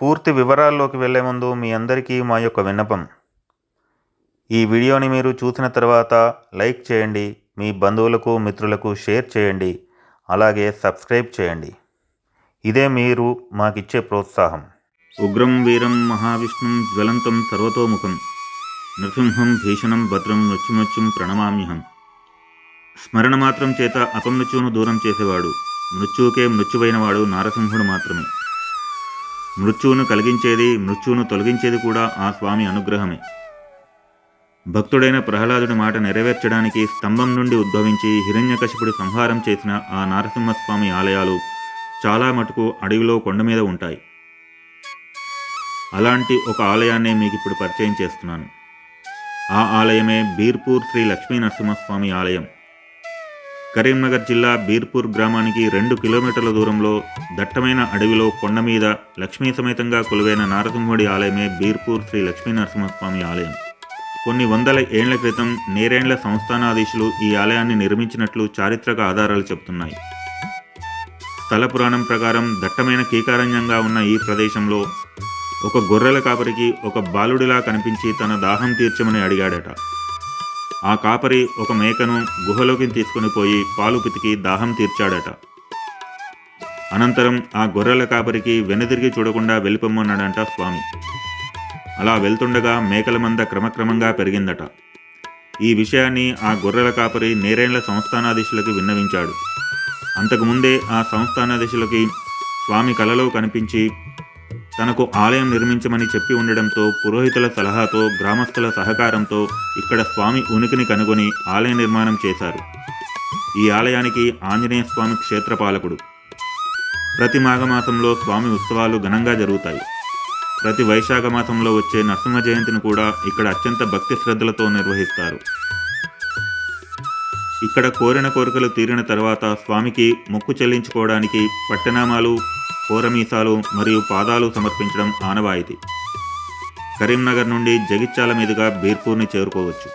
పూర్తి వివరాల్లోకి వెళ్ళే ముందు మీ అందరికీ మా యొక్క విన్నపం. ఈ వీడియోని మీరు చూసిన తర్వాత లైక్ చేయండి, మీ బంధువులకు మిత్రులకు షేర్ చేయండి, అలాగే సబ్స్క్రైబ్ చేయండి. ఇదే మీరు మాకిచ్చే ప్రోత్సాహం. ఉగ్రం వీరం మహావిష్ణుం జ్వలంతం సర్వతోముఖం నృసింహం భీషణం భద్రం మృత్యుమృత్యుం ప్రణమామ్యహం. స్మరణ మాత్రం చేత అపమృత్యువును దూరం చేసేవాడు, మృత్యువుకే మృత్యువైనవాడు నారసింహుడు మాత్రమే. మృత్యువును కలిగించేది, మృత్యువును తొలగించేది కూడా ఆ స్వామి అనుగ్రహమే. భక్తుడైన ప్రహ్లాదుడి మాట నెరవేర్చడానికి స్తంభం నుండి ఉద్భవించి హిరణ్యకశిపుడి సంహారం చేసిన ఆ నారసింహస్వామి ఆలయాలు చాలా మటుకు అడవిలో కొండ మీద ఉంటాయి. అలాంటి ఒక ఆలయాన్నే మీకు ఇప్పుడు పరిచయం చేస్తున్నాను. ఆ ఆలయమే బీర్పూర్ శ్రీ లక్ష్మీ నరసింహస్వామి ఆలయం. కరీంనగర్ జిల్లా బీర్పూర్ గ్రామానికి 2 కిలోమీటర్ల దూరంలో దట్టమైన అడవిలో కొండ మీద లక్ష్మీ సమేతంగా కొలువైన నారసింహుడి ఆలయమే బీర్పూర్ శ్రీ లక్ష్మీ నరసింహస్వామి ఆలయం. కొన్ని వందల ఏళ్ల క్రితం నేరేండ్ల సంస్థానాధీశులు ఈ ఆలయాన్ని నిర్మించినట్లు చారిత్రక ఆధారాలు చెబుతున్నాయి. స్థల పురాణం ప్రకారం దట్టమైన కీకారణ్యంగా ఉన్న ఈ ప్రదేశంలో ఒక గొర్రెల కాపరికి ఒక బాలుడిలా కనిపించి తన దాహం తీర్చమని అడిగాడట. ఆ కాపరి ఒక మేకను గుహలోకి తీసుకుని పోయి పాలు పితికి దాహం తీర్చాడట. అనంతరం ఆ గొర్రెల కాపరికి వెనుదిరిగి చూడకుండా వెళ్ళిపోమ్మన్నాడంట స్వామి. అలా వెళ్తుండగా మేకల మంద క్రమక్రమంగా పెరిగిందట. ఈ విషయాన్ని ఆ గొర్రెల కాపరి నేరేండ్ల సంస్థానాధీశులకి విన్నవించాడు. అంతకుముందే ఆ సంస్థానాధీశులకి స్వామి కలలో కనిపించి తనకు ఆలయం నిర్మించమని చెప్పి ఉండడంతో పురోహితుల సలహాతో గ్రామస్తుల సహకారంతో ఇక్కడ స్వామి ఉనికిని కనుగొని ఆలయ నిర్మాణం చేశారు. ఈ ఆలయానికి ఆంజనేయ స్వామి క్షేత్రపాలకుడు. ప్రతి మాఘమాసంలో స్వామి ఉత్సవాలు ఘనంగా జరుగుతాయి. ప్రతి వైశాఖ మాసంలో వచ్చే నరసింహ జయంతిని కూడా ఇక్కడ అత్యంత భక్తి శ్రద్ధలతో నిర్వహిస్తారు. ఇక్కడ కోరిన కోరికలు తీరిన తర్వాత స్వామికి మొక్కు చెల్లించుకోవడానికి పట్టెనామాలు, కోరమీసాలు మరియు పాదాలు సమర్పించడం ఆనవాయితీ. కరీంనగర్ నుండి జగిత్యాల మీదుగా బీర్పూర్ని చేరుకోవచ్చు.